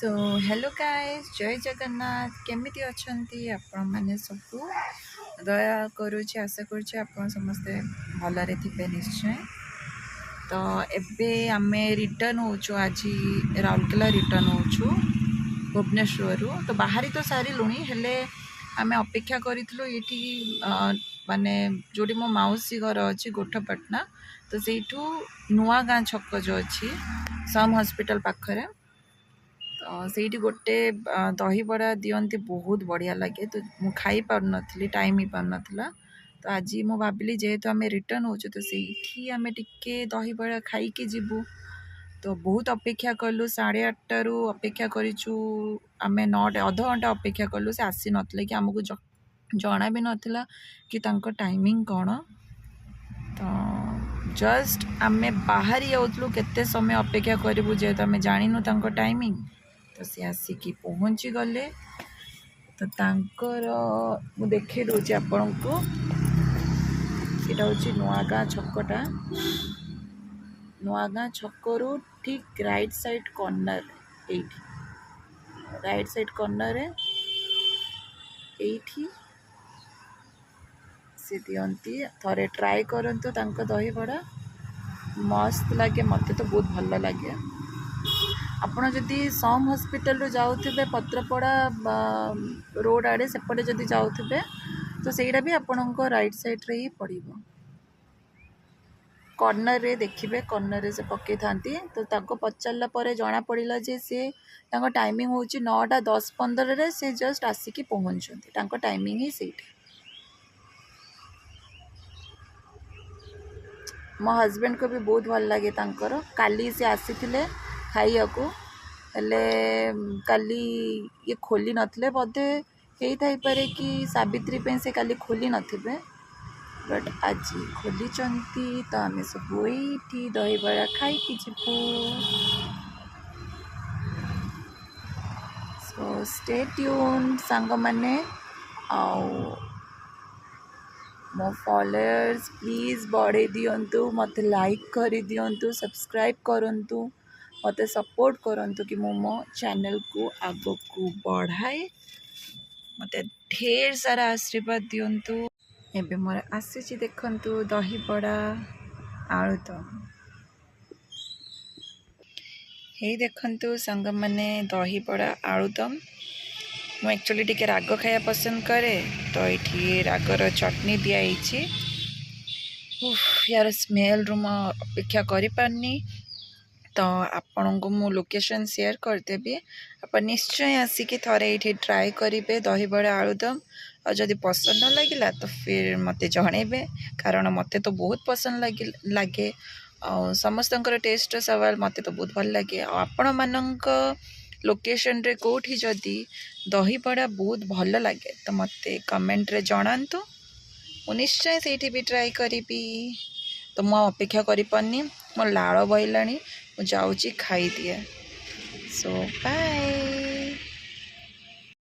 So hello guys जय जगन्नाथ केमिति अछंती आपण माने सबू दया करूची आशा करूची आपण समस्ते भलरे थिबे निश्चय। तो एबे आमे रिटर्न होचु आज राउरकेला रिटर्न होचु भुवनेश्वर तो बाहरी तो सारी लुणी हेले आमे अपेक्षा करितलो एठी माने जोडी मो माउसी घर अछि गोठपटना तो सेठू नुआ गाँ छक जो अछि सम हॉस्पिटल पाखरे तो ସେଇଠି ଗୋଟେ ଦହିବରା ଦିଅନ୍ତି ବହୁତ ବଢ଼ିଆ ଲାଗେ ତ ମୁଁ ଖାଇପାରୁନଥିଲି ଟାଇମ୍ ହେଇପାରୁନଥିଲା ତ ଆଜି ମୁଁ ଭାବିଲି ଯେହେତୁ ଆମେ ରିଟର୍ନ ହେଉଛୁ ତ ସେଇଠି ଆମେ ଟିକେ ଦହିବରା ଖାଇକି ଯିବୁ ତ ବହୁତ ଅପେକ୍ଷା କଲୁ 8:30ରୁ ଅପେକ୍ଷା କରିଛୁ ଆମେ 9ଟା ଅଧଘଣ୍ଟା ଅପେକ୍ଷା କଲୁ ସେ ଆସିନଥିଲେ କି ଆମକୁ ଜଣା ବି ନଥିଲା କି ତାଙ୍କ ଟାଇମିଂ କ'ଣ ତ ଜଷ୍ଟ ଆମେ ବାହାରି ଯାଉଥିଲୁ କେତେ ସମୟ ଅପେକ୍ଷା କରିବୁ ଯେହେତୁ ଆମେ ଜାଣିନୁ ତାଙ୍କ ଟାଇମିଂ तो सी आसिकी पहुँची गले तो तांकर मु देखे दूची आपण को सीटा हूँ नुआगाँ छकटा नुआगाँ छकरू ठीक right side corner right side corner एठी से दियंती थरे ट्राई करंतु तांको दही बड़ा मस्त लगे मते तो बहुत भल लगे आपण जदि सम हॉस्पिटल जाऊे पत्रपड़ा रोड आड़े सेपटे जदि जाऊे तो सहीटा भी आपण राइट साइड रे ही पड़ो कॉर्नर रे देखिए कॉर्नर रे से पकई था तो पचारा पर जना पड़ा जे सी टाइमिंग हूँ 9:10-15 से जस्ट आसिकी पहुँचती टाइमिंग ही सही मो हस्बैंड को भी बहुत भल लगे काली से आसी खाइया को हेले काली ये खोली नथिले बोधे यही थाई पारे कि सावित्री पे से काली खोली नथिबे बट आज खोली चंती तो आमे सब एठी दही बड़ा खाई कि जिबू सो स्टे ट्यून सांग माने आउ मो फॉलोअर्स प्लीज बढ़े दियंतु मते लाइक करी दियंतु सब्सक्राइब करंतु मते सपोर्ट करंतु कि मो चैनल को आगो को बढ़ाए मते ढेर सारा आशीर्वाद दियंतु एबे मोर आसी देखंतु दही बड़ा आलुदम हे देखंतु संग माने दही बड़ा आलुदम मु एक्चुअली टिके राग खाया पसंद करे तो ये रागर चटनी दिखाई यार स्मेल रू अपेक्षा करि पारनी तो आपण को मु लोकेशन शेयर करदेवी आप निश्चय आसिक थरे ये ट्राए करेंगे दही बड़ा आलुदम और जदि पसंद न लगिला तो फिर मते जणेबे कारण मते तो बहुत पसंद लगे समस्त टेस्ट सवाल मते तो बहुत भल लगे आपण मानक लोकेशन रे कोठी जदि दही बड़ा बहुत भल लगे तो मते कमेंट रे जणांतु मु निश्चय से भी ट्राए करी तो मु अपेक्षा करि पारनी मो लाड़ बहिलाणी जाऊँगी खाई दिए सो बाय।